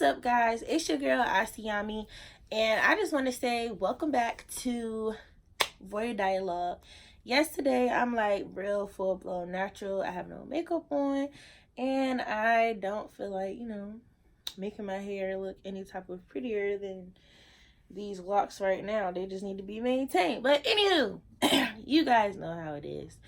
What's up, guys? It's your girl Asiyami, and I just want to say welcome back to Voyeur Dialogue. Yesterday, I'm like real full blown natural. I have no makeup on, and I don't feel like making my hair look any type of prettier than these locks right now. They just need to be maintained. But anywho, you guys know how it is.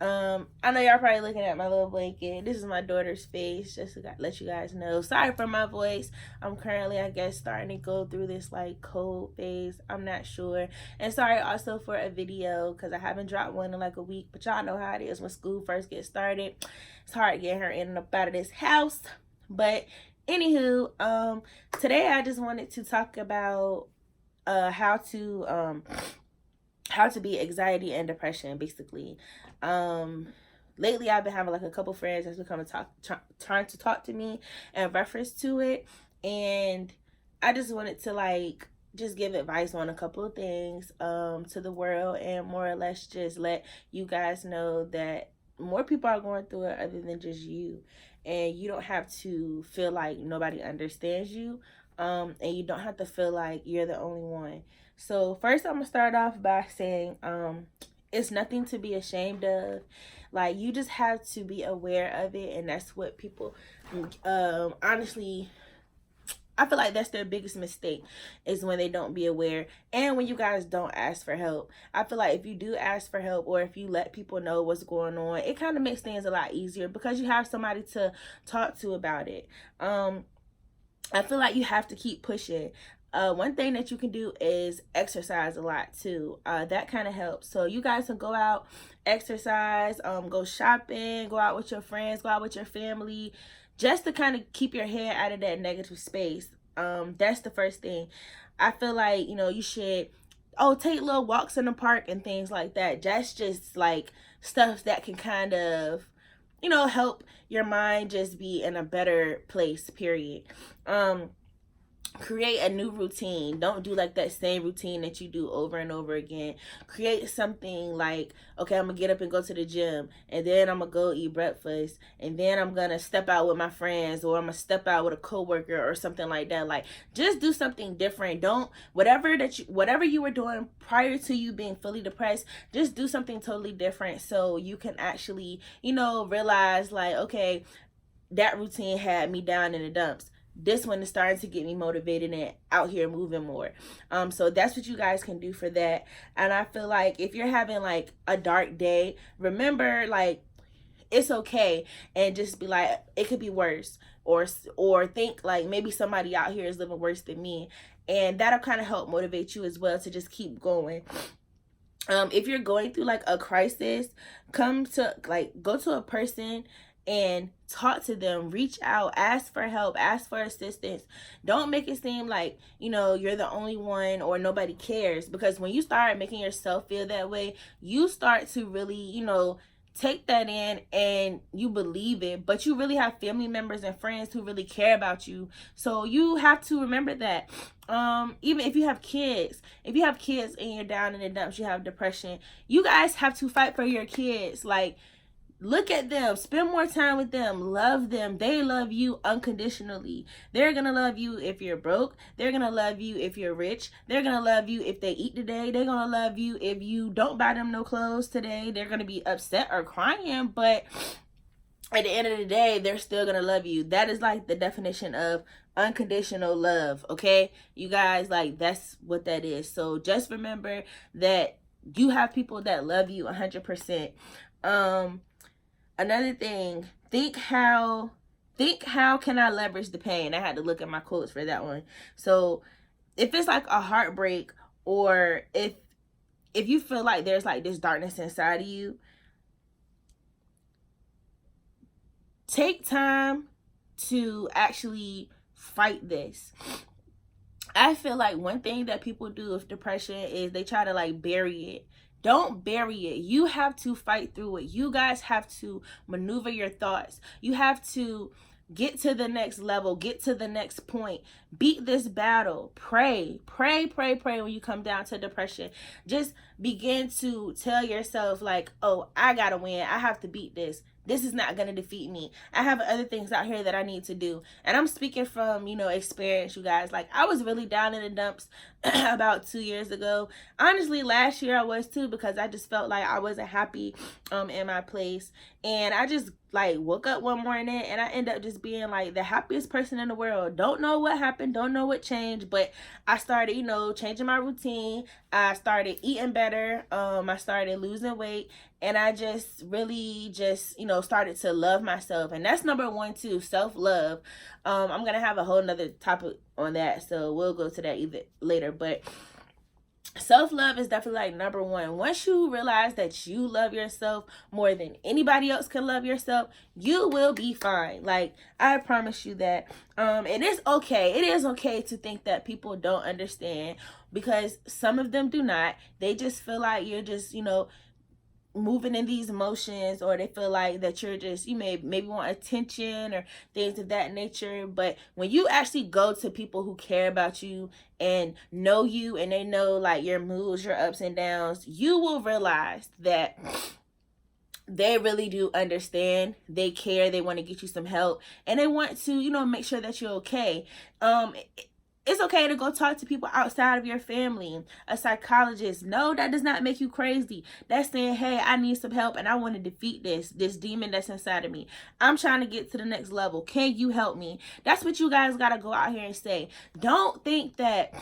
I know y'all probably looking at my little blanket. This is my daughter's face, just to let you guys know. Sorry for my voice. I'm currently, I guess, starting to go through this like cold phase. I'm not sure. And sorry also for a video, because I haven't dropped one in like a week. But y'all know how it is when school first gets started. It's hard getting her in and up out of this house. But anywho, today I just wanted to talk about how to beat anxiety and depression, basically. Lately I've been having like a couple friends that's become trying to talk to me in reference to it, and I just wanted to like just give advice on a couple of things to the world, and more or less just let you guys know that more people are going through it other than just you, and you don't have to feel like nobody understands you, and you don't have to feel like you're the only one. So first I'm gonna start off by saying it's nothing to be ashamed of. Like, you just have to be aware of it, and that's what people honestly, I feel like that's their biggest mistake, is when they don't be aware, and when you guys don't ask for help. I feel like if you do ask for help, or if you let people know what's going on, it kind of makes things a lot easier because you have somebody to talk to about it. I feel like you have to keep pushing. One thing that you can do is exercise a lot too. That kind of helps. So you guys can go out, exercise, go shopping, go out with your friends, go out with your family, just to kind of keep your head out of that negative space. That's the first thing. I feel like, you should, take little walks in the park and things like that. That's just like stuff that can kind of, help your mind just be in a better place, period. Create a new routine. Don't do like that same routine that you do over and over again. Create something like, okay, I'm gonna get up and go to the gym, and then I'm gonna go eat breakfast, and then I'm gonna step out with my friends, or I'm gonna step out with a coworker or something like that. Like, just do something different. Don't, whatever you were doing prior to you being fully depressed, just do something totally different, so you can actually realize like, okay, that routine had me down in the dumps. This one is starting to get me motivated and out here moving more. So that's what you guys can do for that. And I feel like if you're having like a dark day, remember, like, it's okay, and just be like, it could be worse, or think like maybe somebody out here is living worse than me, and that'll kind of help motivate you as well to just keep going. If you're going through like a crisis, go to a person and talk to them, reach out, ask for help, ask for assistance. Don't make it seem like you're the only one or nobody cares, because when you start making yourself feel that way, you start to really take that in and you believe it. But you really have family members and friends who really care about you, so you have to remember that. Even if you have kids and you're down in the dumps, you have depression, you guys have to fight for your kids. Like, look at them, spend more time with them, love them. They love you unconditionally. They're gonna love you if you're broke. They're gonna love you if you're rich. They're gonna love you if they eat today. They're gonna love you if you don't buy them no clothes today. They're gonna be upset or crying, but at the end of the day, they're still gonna love you. That is like the definition of unconditional love, okay? You guys, like, that's what that is. So just remember that you have people that love you 100%. Another thing, think how can I leverage the pain? I had to look at my quotes for that one. So if it's like a heartbreak, or if you feel like there's like this darkness inside of you, take time to actually fight this. I feel like one thing that people do with depression is they try to like bury it. Don't bury it. You have to fight through it. You guys have to maneuver your thoughts. You have to get to the next level, get to the next point, beat this battle. Pray when you come down to depression. Just begin to tell yourself like, oh, I gotta win, I have to beat this. this is not going to defeat me. I have other things out here that I need to do. And I'm speaking from, experience, you guys. Like, I was really down in the dumps about 2 years ago. Honestly, last year I was too, because I just felt like I wasn't happy in my place. And I just like woke up one morning and I ended up just being like the happiest person in the world. Don't know what happened, don't know what changed, but I started, changing my routine. I started eating better. I started losing weight, and I just really started to love myself. And that's number one too, self-love. I'm gonna have a whole nother topic on that, so we'll go to that either later. But self-love is definitely like number one. Once you realize that you love yourself more than anybody else can love yourself, you will be fine. Like, I promise you that. It is okay to think that people don't understand, because some of them do not. They just feel like you're just moving in these emotions, or they feel like that you're just, you maybe want attention or things of that nature. But when you actually go to people who care about you and know you, and they know like your moods, your ups and downs, you will realize that they really do understand. They care. They want to get you some help, and they want to make sure that you're okay. It's okay to go talk to people outside of your family, a psychologist. No, that does not make you crazy. That's saying, hey, I need some help and I want to defeat this demon that's inside of me. I'm trying to get to the next level. Can you help me? That's what you guys got to go out here and say. Don't think that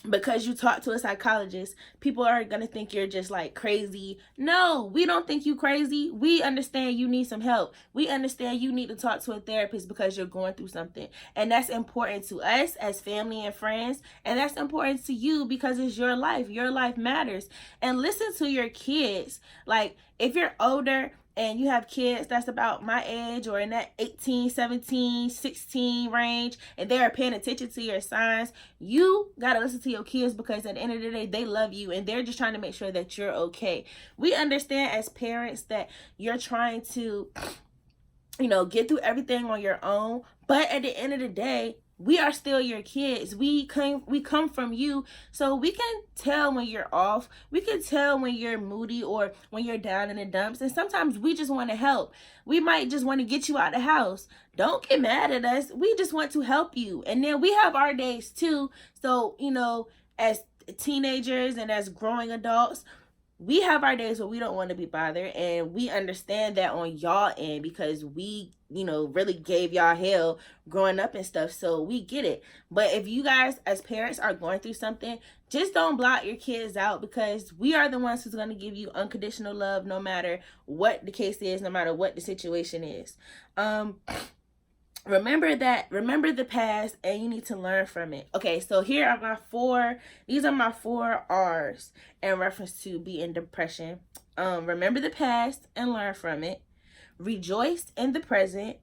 because you talk to a psychologist, people are going to think you're just like crazy. No, we don't think you crazy. We understand you need some help. We understand you need to talk to a therapist because you're going through something. And that's important to us as family and friends. And that's important to you because it's your life. Your life matters. And listen to your kids. Like, if you're older and you have kids that's about my age or in that 18, 17, 16 range, and they are paying attention to your signs, you got to listen to your kids, because at the end of the day, they love you and they're just trying to make sure that you're okay. We understand as parents that you're trying to, get through everything on your own, but at the end of the day, we are still your kids. We come from you, so we can tell when you're off. We can tell when you're moody or when you're down in the dumps. And sometimes we just want to help. We might just want to get you out of the house. Don't get mad at us. We just want to help you. And then we have our days too. So, as teenagers and as growing adults, we have our days where we don't want to be bothered, and we understand that on y'all end, because we really gave y'all hell growing up and stuff, so we get it. But if you guys as parents are going through something, just don't block your kids out, because we are the ones who's going to give you unconditional love no matter what the case is, no matter what the situation is. Remember the past, and you need to learn from it. Okay, so these are my 4 R's in reference to being depression. Remember the past and learn from it. Rejoice in the present.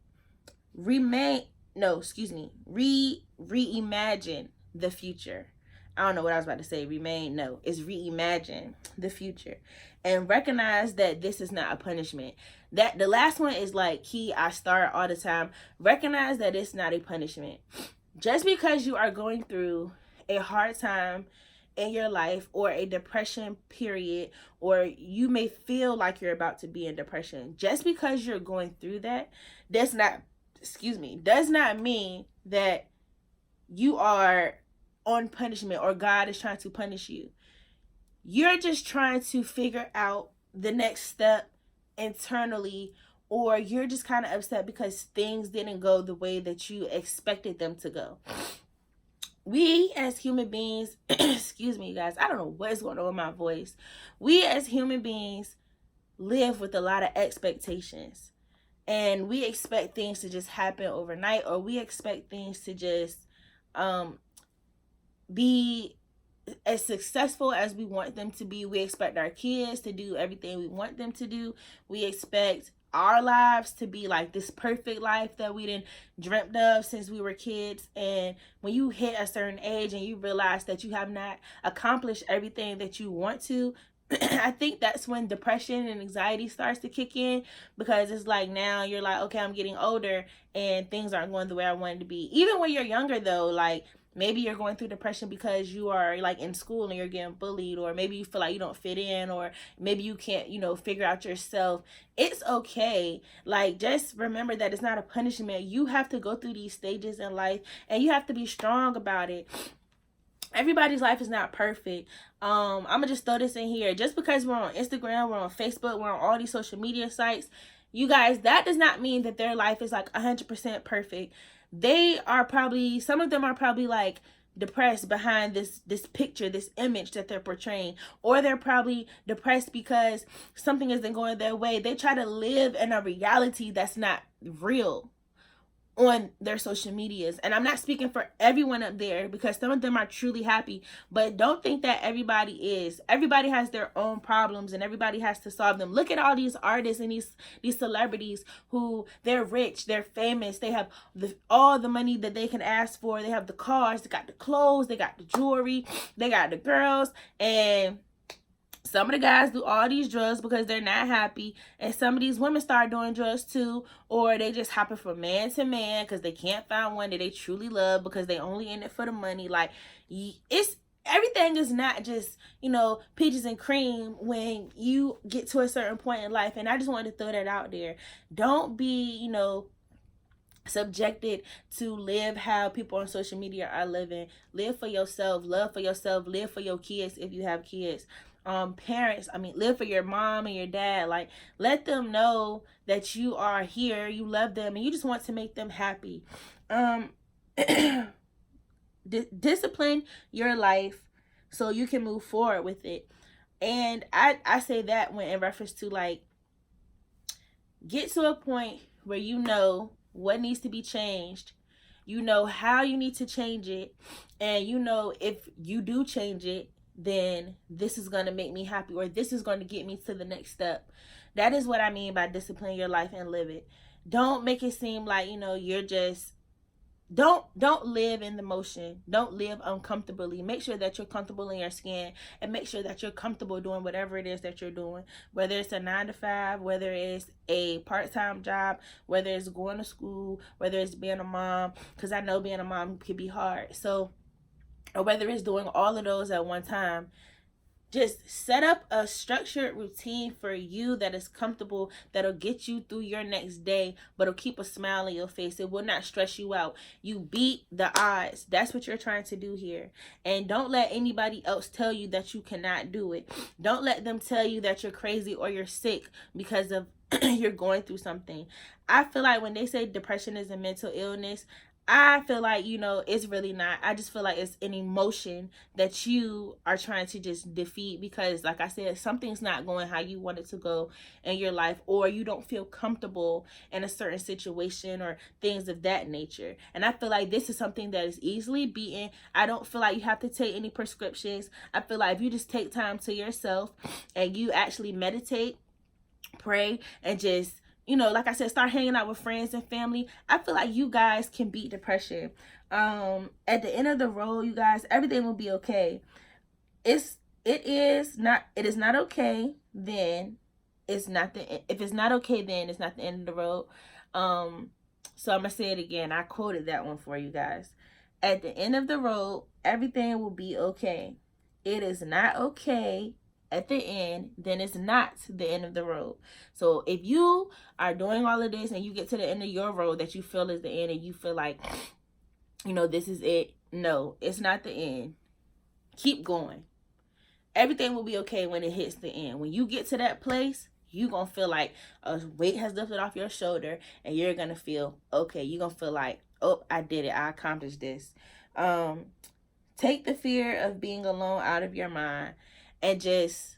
Reimagine the future. I don't know what I was about to say. It's reimagine the future. And recognize that this is not a punishment. That the last one is like key. I start all the time. Recognize that it's not a punishment. Just because you are going through a hard time in your life, or a depression period, or you may feel like you're about to be in depression, just because you're going through that does not mean that you are on punishment or God is trying to punish you. You're just trying to figure out the next step internally, or you're just kind of upset because things didn't go the way that you expected them to go. We as human beings, excuse me, you guys, I don't know what is going on with my voice. We as human beings live with a lot of expectations, and we expect things to just happen overnight, or we expect things to just be as successful as we want them to be. We expect our kids to do everything we want them to do. We expect our lives to be like this perfect life that we didn't dreamt of since we were kids. And when you hit a certain age and you realize that you have not accomplished everything that you want to, I think that's when depression and anxiety starts to kick in, because it's like now you're like, okay, I'm getting older and things aren't going the way I wanted to be. Even when you're younger though, like Maybe you're going through depression because you are like in school and you're getting bullied, or maybe you feel like you don't fit in, or maybe you can't, figure out yourself. It's okay. Like, just remember that it's not a punishment. You have to go through these stages in life, and you have to be strong about it. Everybody's life is not perfect. I'm gonna just throw this in here. Just because we're on Instagram, we're on Facebook, we're on all these social media sites, you guys, that does not mean that their life is like 100% perfect. They are probably, some of them are probably like depressed behind this picture, this image that they're portraying, or they're probably depressed because something isn't going their way. They try to live in a reality that's not real on their social medias. And I'm not speaking for everyone up there, because some of them are truly happy, but don't think that everybody is. Everybody has their own problems, and everybody has to solve them. Look at all these artists and these celebrities who, they're rich, they're famous, they have all the money that they can ask for. They have the cars, they got the clothes, they got the jewelry, they got the girls, and some of the guys do all these drugs because they're not happy, and some of these women start doing drugs too, or they just hopping from man to man because they can't find one that they truly love, because they only in it for the money. Like, it's, everything is not just, peaches and cream when you get to a certain point in life. And I just wanted to throw that out there. Don't be, subjected to live how people on social media are living. Live for yourself, love for yourself, live for your kids if you have kids. Parents, live for your mom and your dad. Like, let them know that you are here, you love them, and you just want to make them happy. Discipline your life so you can move forward with it. And I say that when in reference to, like, get to a point where you know what needs to be changed, you know how you need to change it, and you know if you do change it, then this is going to make me happy, or this is going to get me to the next step. That is what I mean by discipline your life and live it. Don't make it seem like, you're just, don't live in the motion. Don't live uncomfortably. Make sure that you're comfortable in your skin, and make sure that you're comfortable doing whatever it is that you're doing, whether it's a 9 to 5, whether it's a part-time job, whether it's going to school, whether it's being a mom, because I know being a mom can be hard. So, or whether it's doing all of those at one time. Just set up a structured routine for you that is comfortable, that'll get you through your next day, but it'll keep a smile on your face. It will not stress you out. You beat the odds. That's what you're trying to do here. And don't let anybody else tell you that you cannot do it. Don't let them tell you that you're crazy or you're sick because of you're going through something. I feel like when they say depression is a mental illness, I feel like, it's really not. I just feel like it's an emotion that you are trying to just defeat because, like I said, something's not going how you want it to go in your life, or you don't feel comfortable in a certain situation or things of that nature. And I feel like this is something that is easily beaten. I don't feel like you have to take any prescriptions. I feel like if you just take time to yourself and you actually meditate, pray, and just, like I said, start hanging out with friends and family, I feel like you guys can beat depression. At the end of the road, you guys, everything will be okay. It is not okay, then it's not if it's not okay, then it's not the end of the road. So I'm gonna say it again. I quoted that one for you guys. At the end of the road, everything will be okay. It is not okay at the end, then it's not the end of the road. So if you are doing all of this and you get to the end of your road that you feel is the end, and you feel like, this is it, no, it's not the end. Keep going. Everything will be okay when it hits the end. When you get to that place, you're going to feel like a weight has lifted off your shoulder, and you're going to feel okay. You're going to feel like, oh, I did it. I accomplished this. Take the fear of being alone out of your mind, and just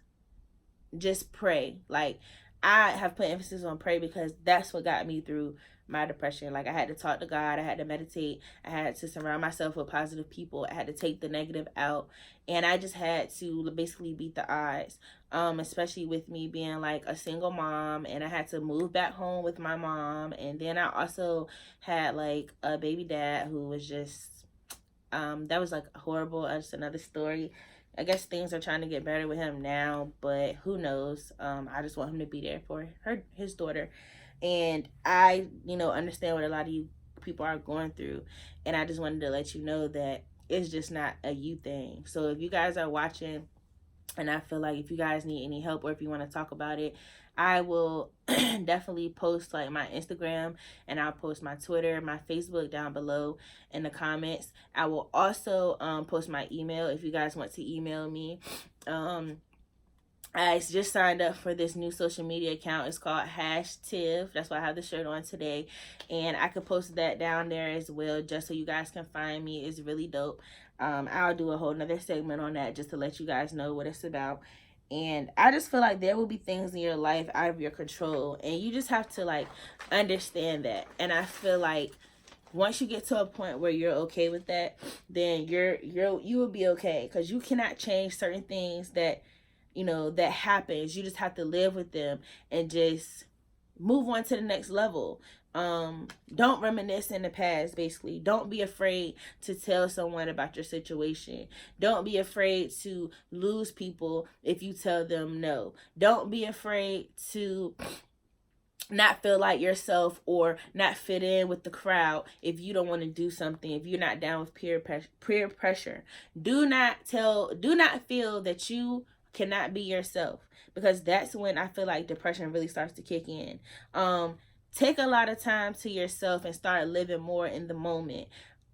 pray. Like, I have put emphasis on pray because that's what got me through my depression. Like, I had to talk to God, I had to meditate, I had to surround myself with positive people, I had to take the negative out, and I just had to basically beat the odds. Especially with me being like a single mom, and I had to move back home with my mom, and then I also had like a baby dad who was just that was like horrible. That's another story. I guess things are trying to get better with him now, but who knows? I just want him to be there for his daughter. And I, understand what a lot of you people are going through. And I just wanted to let you know that it's just not a you thing. So if you guys are watching, and I feel like if you guys need any help or if you want to talk about it, I will definitely post like my Instagram, and I'll post my Twitter, my Facebook down below in the comments. I will also post my email if you guys want to email me. I just signed up for this new social media account. It's called #Tiv. That's why I have the shirt on today. And I could post that down there as well, just so you guys can find me. It's really dope. I'll do a whole nother segment on that just to let you guys know what it's about. And I just feel like there will be things in your life out of your control, and you just have to like understand that. And I feel like once you get to a point where you're okay with that, then you will be okay, because you cannot change certain things that that happens. You just have to live with them and just move on to the next level. Don't reminisce in the past. Basically, don't be afraid to tell someone about your situation. Don't be afraid to lose people if you tell them no. Don't be afraid to not feel like yourself or not fit in with the crowd if you don't want to do something, if you're not down with peer pressure. Do not feel that you cannot be yourself, because that's when I feel like depression really starts to kick in. Take a lot of time to yourself and start living more in the moment.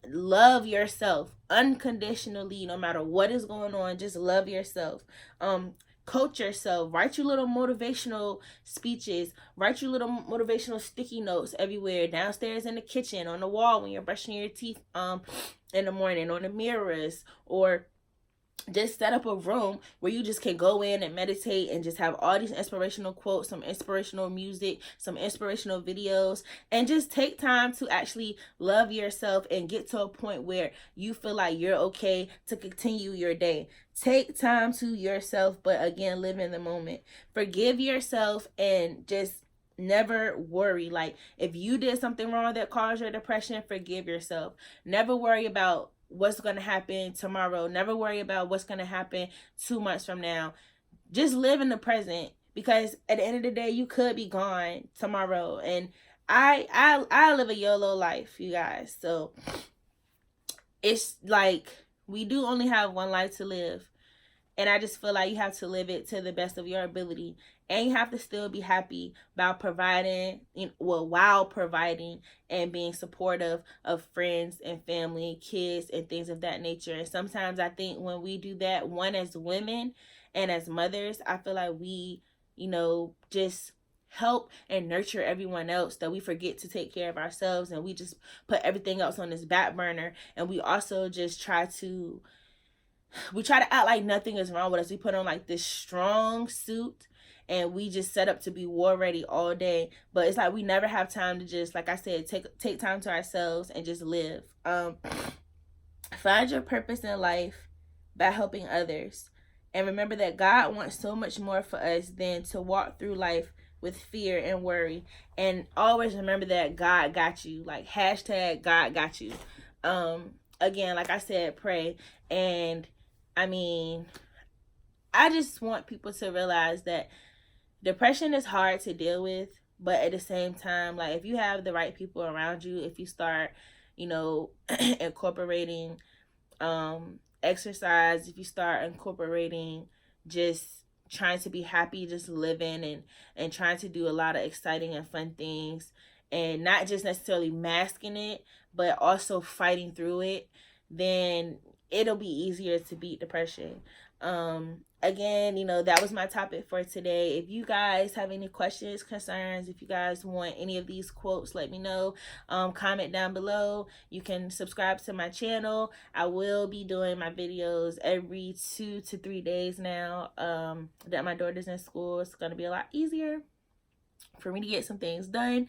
Love yourself unconditionally, no matter what is going on. Just love yourself. Coach yourself. Write you little motivational speeches. Write you little motivational sticky notes everywhere, downstairs in the kitchen, on the wall when you're brushing your teeth in the morning, on the mirrors, or just set up a room where you just can go in and meditate and just have all these inspirational quotes, some inspirational music, some inspirational videos, and just take time to actually love yourself and get to a point where you feel like you're okay to continue your day. Take time to yourself, but again, live in the moment. Forgive yourself and just never worry. Like, if you did something wrong that caused your depression, forgive yourself. Never worry about what's going to happen tomorrow. Never worry about what's going to happen 2 months from now. Just live in the present, because at the end of the day, you could be gone tomorrow. And I live a YOLO life, you guys. So it's like, we do only have one life to live. And I just feel like you have to live it to the best of your ability. And you have to still be happy while providing and being supportive of friends and family, kids, and things of that nature. And sometimes I think when we do that, one, as women and as mothers, I feel like we, just help and nurture everyone else, that we forget to take care of ourselves, and we just put everything else on this back burner. And we also just try to act like nothing is wrong with us. We put on like this strong suit, and we just set up to be war ready all day. But it's like we never have time to just, like I said, take time to ourselves and just live. Find your purpose in life by helping others. And remember that God wants so much more for us than to walk through life with fear and worry. And always remember that God got you. Like, # God got you. Again, like I said, pray. And I just want people to realize that depression is hard to deal with, but at the same time, like, if you have the right people around you, if you start, incorporating exercise, if you start incorporating just trying to be happy, just living and trying to do a lot of exciting and fun things, and not just necessarily masking it, but also fighting through it, then it'll be easier to beat depression. Again, that was my topic for today. If you guys have any questions, concerns, if you guys want any of these quotes, let me know. Comment down below. You can subscribe to my channel. I will be doing my videos every 2 to 3 days now. That my daughter's in school, it's going to be a lot easier for me to get some things done.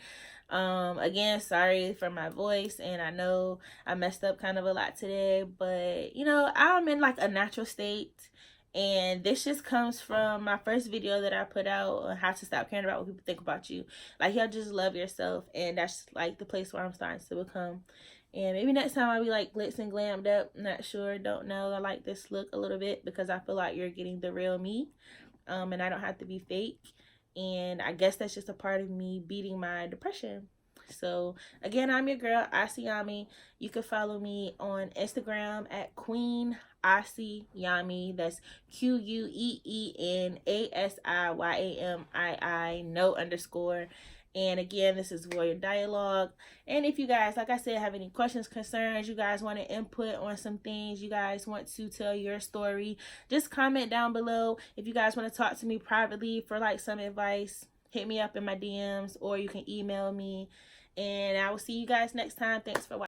Again, sorry for my voice, and I know I messed up kind of a lot today, but I'm in like a natural state, and this just comes from my first video that I put out on how to stop caring about what people think about you. Like, y'all just love yourself, and that's like the place where I'm starting to become. And maybe next time I'll be like glitz and glammed up, not sure, don't know. I like this look a little bit because I feel like you're getting the real me, and I don't have to be fake. And I guess that's just a part of me beating my depression. So again, I'm your girl Asiyami. You can follow me on Instagram at Queen Asiyami. That's QUEENASIYAMII, no underscore. And again, this is Warrior Dialogue. And if you guys, like I said, have any questions, concerns, you guys want to input on some things, you guys want to tell your story, just comment down below. If you guys want to talk to me privately for like some advice, hit me up in my DMs, or you can email me. And I will see you guys next time. Thanks for watching.